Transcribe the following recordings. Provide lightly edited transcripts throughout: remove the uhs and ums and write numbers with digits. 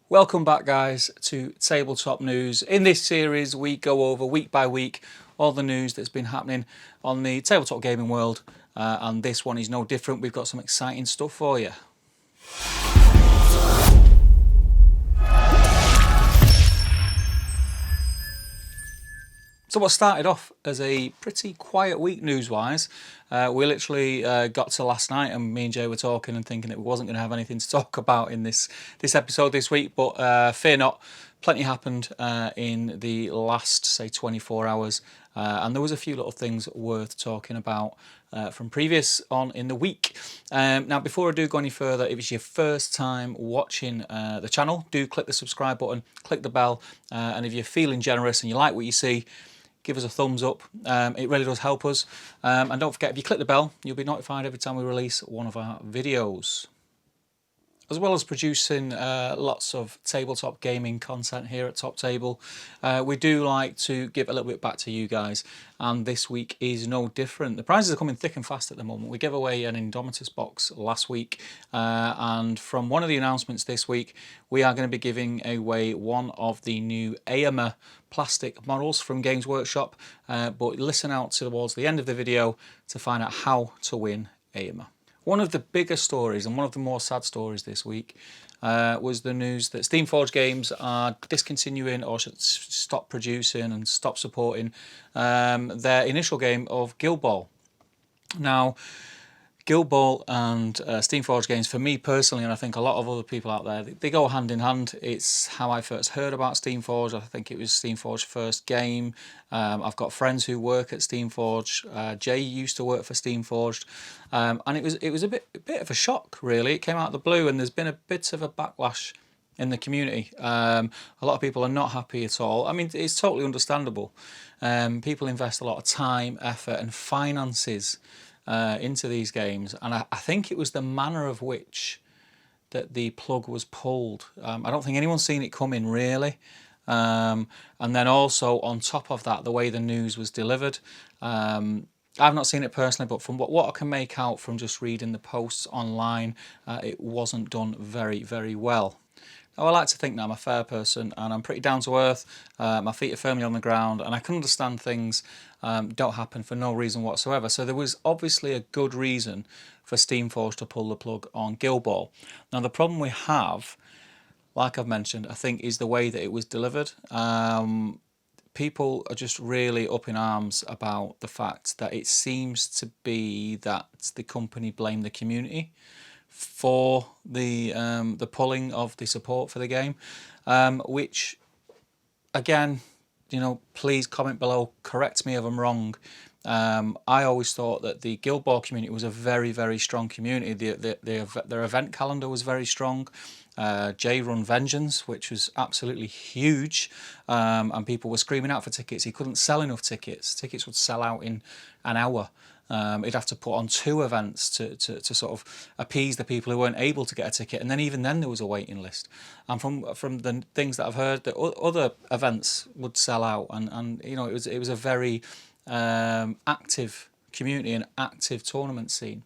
Welcome back, guys, to Tabletop News. In this series, we go over week by week all the news that's been happening on the tabletop gaming world, and this one is no different. We've got some exciting stuff for you. So what started off as a pretty quiet week news-wise, we literally got to last night and me and Jay were talking and thinking that we wasn't going to have anything to talk about in this episode this week, but fear not, plenty happened in the last, say, 24 hours, and there was a few little things worth talking about from previous on in the week. Now, before I do go any further, if it's your first time watching the channel, do click the subscribe button, click the bell, and if you're feeling generous and you like what you see, give us a thumbs up. It really does help us. And don't forget, if you click the bell, you'll be notified every time we release one of our videos. As well as producing lots of tabletop gaming content here at Top Table, we do like to give a little bit back to you guys, and this week is no different. The prizes are coming thick and fast at the moment. We gave away an Indomitus box last week, and from one of the announcements this week, we are going to be giving away one of the new EOMER plastic models from Games Workshop, but listen out towards the end of the video to find out how to win EOMER. One of the bigger stories and one of the more sad stories this week was the news that Steamforged Games are discontinuing or should stop producing and stop supporting their initial game of Guildball. Now, Guildball and Steamforged Games, for me personally, and I think a lot of other people out there, they go hand in hand. It's how I first heard about Steamforged. I think it was Steamforged's first game. I've got friends who work at Steamforged. Jay used to work for Steamforged, and it was a bit of a shock, really. It came out of the blue, and there's been a bit of a backlash in the community. A lot of people are not happy at all. I mean, it's totally understandable. People invest a lot of time, effort, and finances into these games, and I think it was the manner of which that the plug was pulled. I don't think anyone's seen it coming, really. And then also on top of that, the way the news was delivered. I've not seen it personally, but from what I can make out from just reading the posts online, it wasn't done very, very well. Now, I like to think that I'm a fair person and I'm pretty down to earth. My feet are firmly on the ground, and I can understand things don't happen for no reason whatsoever. So there was obviously a good reason for Steamforged to pull the plug on Guildball. Now, the problem we have, like I've mentioned, I think is the way that it was delivered. People are just really up in arms about the fact that it seems to be that the company blamed the community for the pulling of the support for the game, which, again, you know, please comment below, correct me if I'm wrong. I always thought that the Guildball community was a very, very strong community. Their event calendar was very strong. Jay run Vengeance, which was absolutely huge, and people were screaming out for tickets. He couldn't sell enough tickets. Tickets would sell out in an hour. He'd have to put on 2 events to sort of appease the people who weren't able to get a ticket, and then even then there was a waiting list. And from the things that I've heard, that other events would sell out, and you know, it was a very active community and active tournament scene.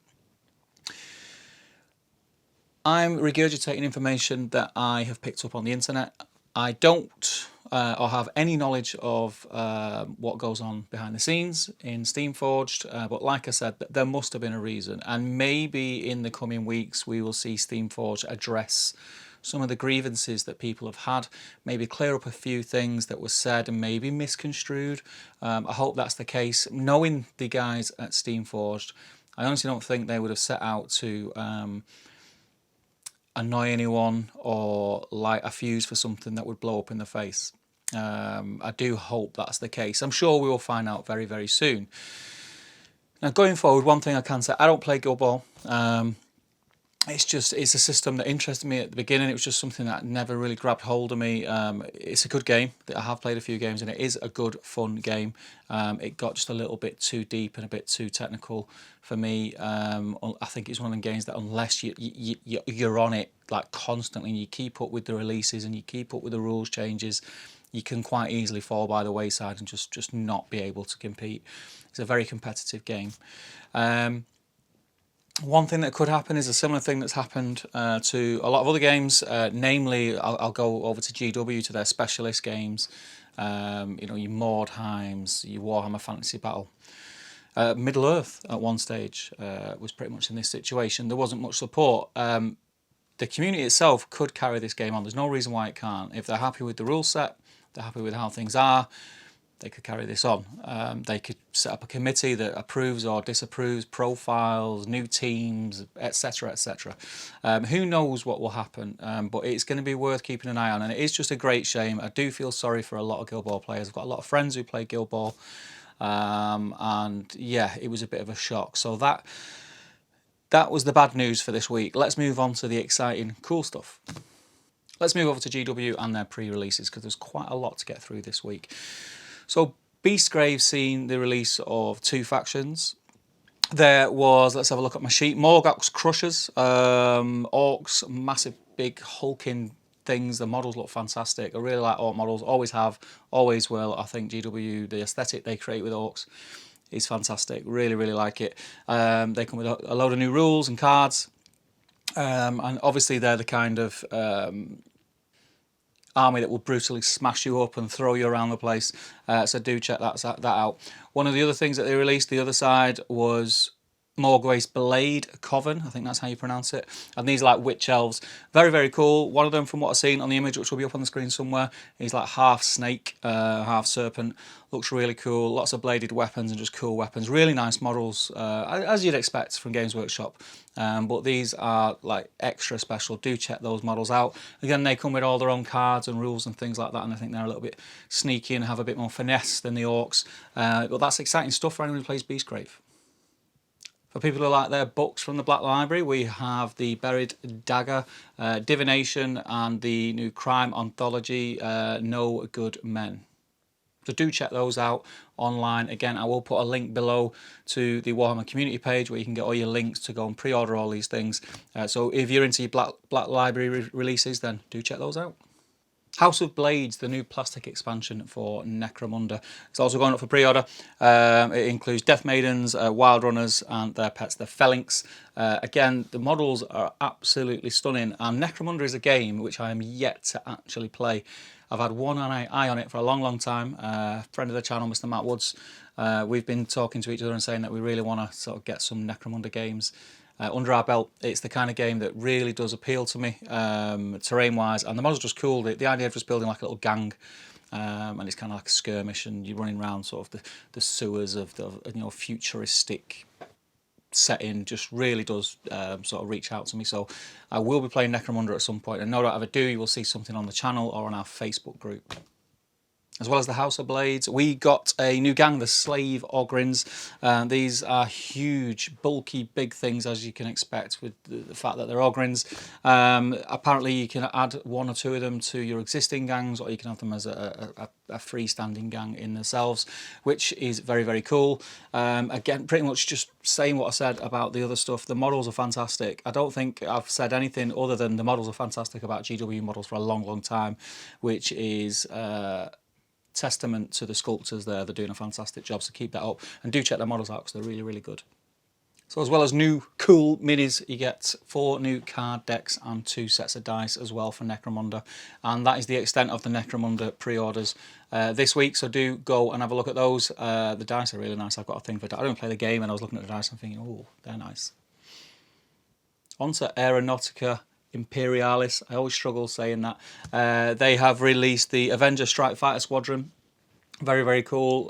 I'm regurgitating information that I have picked up on the internet. I don't or have any knowledge of what goes on behind the scenes in Steamforged, but like I said, there must have been a reason, and maybe in the coming weeks we will see Steamforged address some of the grievances that people have had, maybe clear up a few things that were said and maybe misconstrued. I hope that's the case. Knowing the guys at Steamforged, I honestly don't think they would have set out to annoy anyone or light a fuse for something that would blow up in the face. I do hope that's the case. I'm sure we will find out very, very soon. Now, going forward, one thing I can say, I don't play Guildball. It's a system that interested me at the beginning. It was just something that never really grabbed hold of me. It's a good game. I have played a few games, and it is a good, fun game. It got just a little bit too deep and a bit too technical for me. I think it's one of the games that unless you're on it like constantly, and you keep up with the releases and you keep up with the rules changes, you can quite easily fall by the wayside and just not be able to compete. It's a very competitive game. One thing that could happen is a similar thing that's happened to a lot of other games. Namely, I'll go over to GW, to their specialist games. You know, your Mordheims, your Warhammer Fantasy Battle. Middle Earth at one stage was pretty much in this situation. There wasn't much support. The community itself could carry this game on. There's no reason why it can't. If they're happy with the rule set, they're happy with how things are, they could carry this on. They could set up a committee that approves or disapproves profiles, new teams, etc, etc. Who knows what will happen, but it's going to be worth keeping an eye on, and it is just a great shame. I do feel sorry for a lot of Guildball players. I've got a lot of friends who play Guildball, and yeah, it was a bit of a shock. So that was the bad news for this week. Let's move on to the exciting, cool stuff. Let's move over to GW and their pre-releases, because there's quite a lot to get through this week. So Beastgrave's seen the release of 2 factions. There was, let's have a look at my sheet, Morgoth's Crushers, Orcs, massive big hulking things. The models look fantastic. I really like Orc models, always have, always will. I think GW, the aesthetic they create with Orcs is fantastic. Really, really like it. They come with a load of new rules and cards. And obviously they're the kind of army that will brutally smash you up and throw you around the place. So do check that out. One of the other things that they released, the other side, was Morgways Blade Coven, I think that's how you pronounce it. And these are like witch elves. Very, very cool. One of them, from what I've seen on the image, which will be up on the screen somewhere, he's like half snake, half serpent. Looks really cool. Lots of bladed weapons and just cool weapons. Really nice models, as you'd expect from Games Workshop. But these are like extra special. Do check those models out. Again, they come with all their own cards and rules and things like that, and I think they're a little bit sneaky and have a bit more finesse than the Orcs. But that's exciting stuff for anyone who plays Beastgrave. For people who like their books from the Black Library, we have the Buried Dagger, Divination, and the new crime anthology, No Good Men. So do check those out online. Again, I will put a link below to the Warhammer community page where you can get all your links to go and pre-order all these things. So if you're into your Black Library releases, then do check those out. House of Blades, the new plastic expansion for Necromunda. It's also going up for pre-order. It includes Death Maidens, Wild Runners, and their pets, the Phalanx. Again, the models are absolutely stunning, and Necromunda is a game which I am yet to actually play. I've had one eye on it for a long, long time. Friend of the channel, Mr. Matt Woods. We've been talking to each other and saying that we really want to sort of get some Necromunda games under our belt. It's the kind of game that really does appeal to me, terrain-wise, and the model's just cool. The idea of just building like a little gang, and it's kind of like a skirmish, and you're running around sort of the sewers of the futuristic setting just really does sort of reach out to me. So I will be playing Necromunda at some point, and no doubt if I do, you will see something on the channel or on our Facebook group. As well as the House of Blades, we got a new gang, the Slave Ogrins. These are huge, bulky, big things, as you can expect with the fact that they're Ogrins. Apparently you can add 1 or 2 of them to your existing gangs, or you can have them as a freestanding gang in themselves, which is very, very cool. Again, pretty much just saying what I said about the other stuff. The models are fantastic. I don't think I've said anything other than the models are fantastic about GW models for a long, long time, which is testament to the sculptors there. They're doing a fantastic job, so keep that up, and do check their models out because they're really, really good. So as well as new cool minis, you get 4 new card decks and 2 sets of dice as well for Necromunda, and that is the extent of the Necromunda pre-orders this week, so do go and have a look at those. The dice are really nice. I've got a thing for that. I don't play the game, and I was looking at the dice and thinking, oh, they're nice. On to Aeronautica Imperialis. I always struggle saying that. They have released the Avenger Strike Fighter Squadron. Very, very cool.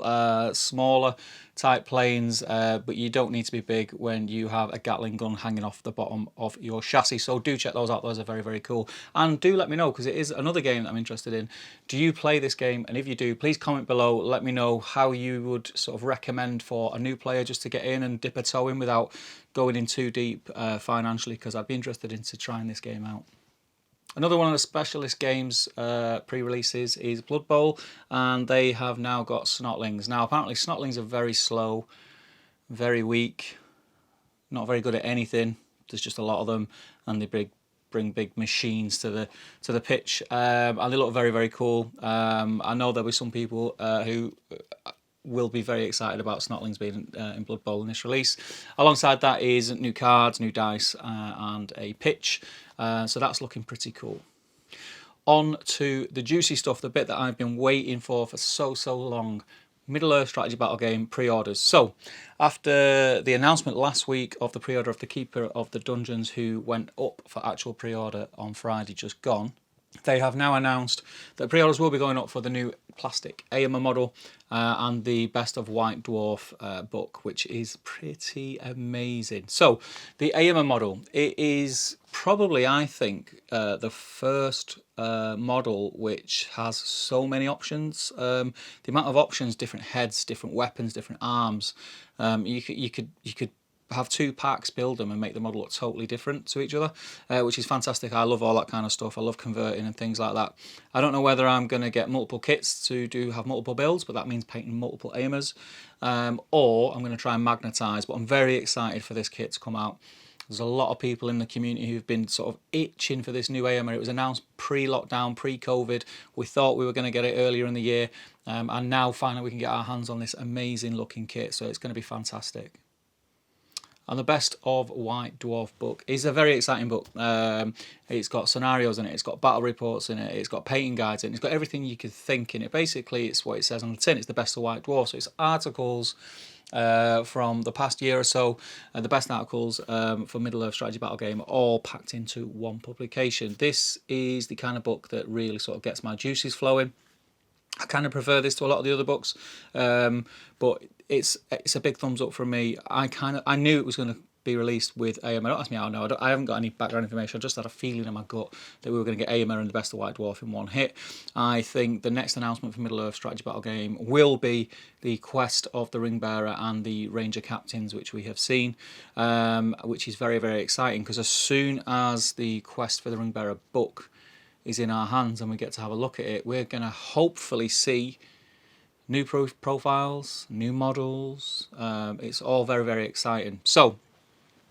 Smaller type planes, but you don't need to be big when you have a Gatling gun hanging off the bottom of your chassis. So do check those out. Those are very, very cool. And do let me know, because it is another game that I'm interested in. Do you play this game? And if you do, please comment below. Let me know how you would sort of recommend for a new player just to get in and dip a toe in without going in too deep financially, because I'd be interested into trying this game out. Another one of the specialist games pre-releases is Blood Bowl, and they have now got Snotlings. Now apparently Snotlings are very slow, very weak, not very good at anything. There's just a lot of them, and they bring big machines to the pitch, and they look very, very cool. I know there'll be some people who will be very excited about Snotlings being in Blood Bowl in this release. Alongside that is new cards, new dice, and a pitch. So that's looking pretty cool. On to the juicy stuff, the bit that I've been waiting for so long. Middle-earth strategy battle game pre-orders. So, after the announcement last week of the pre-order of the Keeper of the Dungeons, who went up for actual pre-order on Friday just gone, they have now announced that pre-orders will be going up for the new plastic EOMER model and the Best of White Dwarf book, which is pretty amazing. So, the EOMER model, it is probably, I think, the first model which has so many options. The amount of options, different heads, different weapons, different arms. You could have 2 packs, build them, and make the model look totally different to each other, which is fantastic. I love all that kind of stuff. I love converting and things like that. I don't know whether I'm going to get multiple kits to have multiple builds, but that means painting multiple EOMERs, or I'm going to try and magnetize. But I'm very excited for this kit to come out. There's a lot of people in the community who've been sort of itching for this new EOMER. It was announced pre-lockdown, pre-COVID. We thought we were going to get it earlier in the year, and now finally we can get our hands on this amazing looking kit, so it's going to be fantastic. And the Best of White Dwarf book is a very exciting book. It's got scenarios in it, it's got battle reports in it, it's got painting guides in it, it's got everything you could think in it. Basically, it's what it says on the tin. It's the Best of White Dwarf, so it's articles from the past year or so, the best articles for Middle-earth strategy battle game, all packed into one publication. This is the kind of book that really sort of gets my juices flowing. I kind of prefer this to a lot of the other books, but it's a big thumbs up from me. I knew it was going to be released with EOMER. Don't ask me how I know. I haven't got any background information. I just had a feeling in my gut that we were going to get EOMER and the Best of White Dwarf in one hit. I think the next announcement for Middle-earth strategy battle game will be the Quest of the Ringbearer and the Ranger Captains, which we have seen, which is very, very exciting, because as soon as the Quest for the Ringbearer book is in our hands and we get to have a look at it, we're going to hopefully see new profiles, new models. It's all very, very exciting. So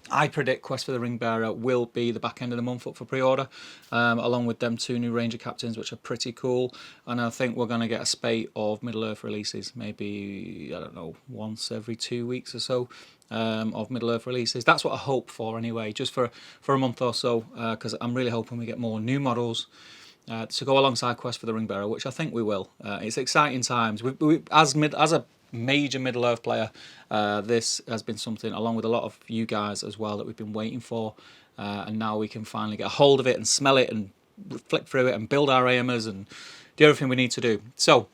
I predict Quest for the Ringbearer will be the back end of the month up for pre-order, along with them 2 new Ranger Captains, which are pretty cool. And I think we're going to get a spate of Middle-earth releases, maybe, I don't know, once every 2 weeks or so, of Middle-earth releases. That's what I hope for anyway, just for a month or so, because I'm really hoping we get more new models to go alongside Quest for the Ringbearer, which I think we will. It's exciting times. As a major Middle-earth player, this has been something, along with a lot of you guys as well, that we've been waiting for, and now we can finally get a hold of it and smell it and flick through it and build our EOMERs and do everything we need to do. So,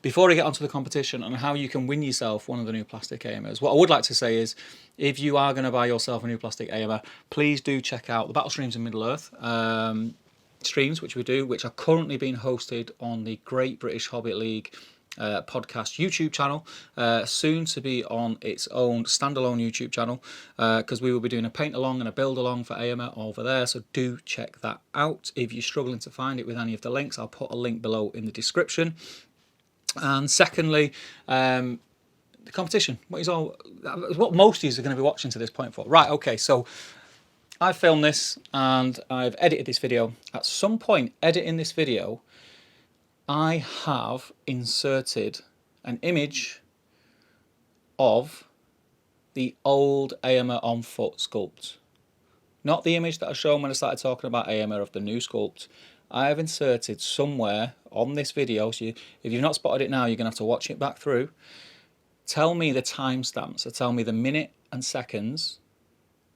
before we get onto the competition and how you can win yourself one of the new plastic EOMERs, what I would like to say is, if you are going to buy yourself a new plastic EOMER, please do check out the Battle Streams in Middle-earth streams, which we do, which are currently being hosted on the Great British Hobbit League podcast YouTube channel, soon to be on its own standalone YouTube channel, because we will be doing a paint along and a build along for EOMER over there, so do check that out. If you're struggling to find it with any of the links, I'll put a link below in the description. And secondly, the competition, what most of you are going to be watching to this point for. Right, okay, so I've filmed this and I've edited this video. At some point editing this video, I have inserted an image of the old EOMER on foot sculpt. Not the image that I showed when I started talking about EOMER of the new sculpt. I have inserted somewhere on this video, so if you've not spotted it now, you're going to have to watch it back through. Tell me the timestamps, so tell me the minute and seconds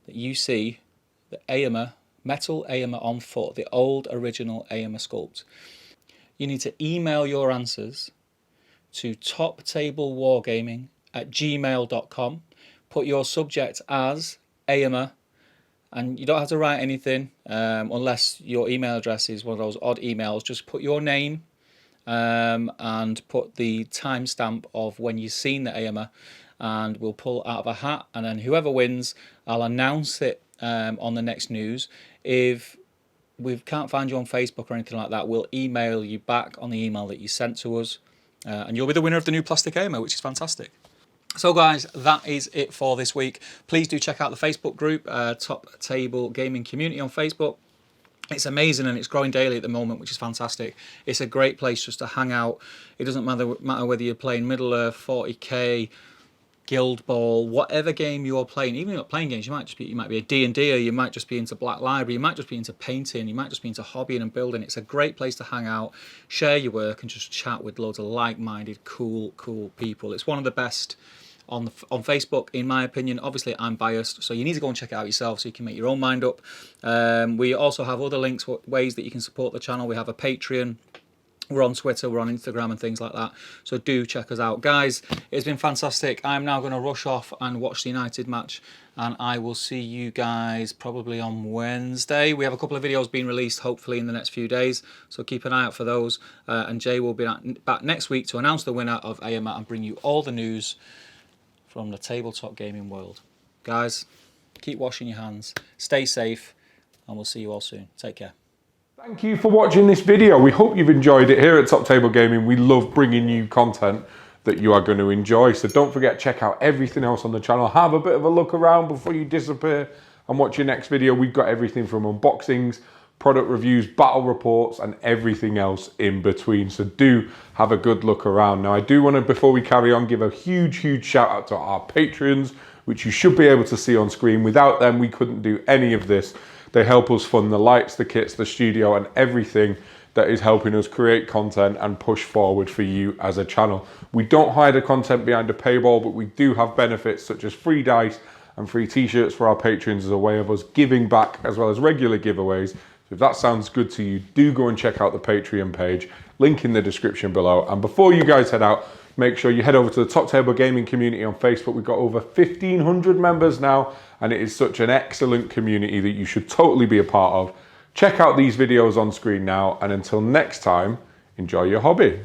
that you see the EOMER, metal EOMER on foot, the old original EOMER sculpt. You need to email your answers to toptablewargaming@gmail.com. Put your subject as EOMER, and you don't have to write anything unless your email address is one of those odd emails. Just put your name and put the timestamp of when you've seen the EOMER, and we'll pull out of a hat, and then whoever wins, I'll announce it on the next news. If we can't find you on Facebook or anything like that, we'll email you back on the email that you sent to us, and you'll be the winner of the new plastic EOMER, which is fantastic. So guys, that is it for this week. Please do check out the Facebook group, Top Table Gaming Community on Facebook. It's amazing, and it's growing daily at the moment, which is fantastic. It's a great place just to hang out. It doesn't matter whether you're playing Middle Earth, 40k, Guildball, whatever game you're playing. Even if you're not playing games, you might be a D&D, or you might just be into Black Library, you might just be into painting, you might just be into hobbying and building. It's a great place to hang out, share your work, and just chat with loads of like-minded, cool people. It's one of the best on Facebook, in my opinion. Obviously, I'm biased, so you need to go and check it out yourself so you can make your own mind up. We also have other links, ways that you can support the channel. We have a Patreon. We're on Twitter, we're on Instagram and things like that. So do check us out. Guys, it's been fantastic. I'm now going to rush off and watch the United match, and I will see you guys probably on Wednesday. We have a couple of videos being released, hopefully in the next few days, so keep an eye out for those. And Jay will be back next week to announce the winner of EOMER and bring you all the news from the tabletop gaming world. Guys, keep washing your hands, stay safe, and we'll see you all soon. Take care. Thank you for watching this video. We hope you've enjoyed it. Here at Top Table Gaming, we love bringing you content that you are going to enjoy. So don't forget, check out everything else on the channel. Have a bit of a look around before you disappear and watch your next video. We've got everything from unboxings, product reviews, battle reports, and everything else in between. So do have a good look around. Now, I do want to, before we carry on, give a huge shout out to our patrons, which you should be able to see on screen. Without them, we couldn't do any of this. They help us fund the lights, the kits, the studio, and everything that is helping us create content and push forward for you as a channel. We don't hide the content behind a paywall, but we do have benefits such as free dice and free t-shirts for our patrons as a way of us giving back, as well as regular giveaways. So if that sounds good to you, do go and check out the Patreon page, link in the description below. And before you guys head out, make sure you head over to the Top Table Gaming community on Facebook. We've got over 1,500 members now, and it is such an excellent community that you should totally be a part of. Check out these videos on screen now, and until next time, enjoy your hobby.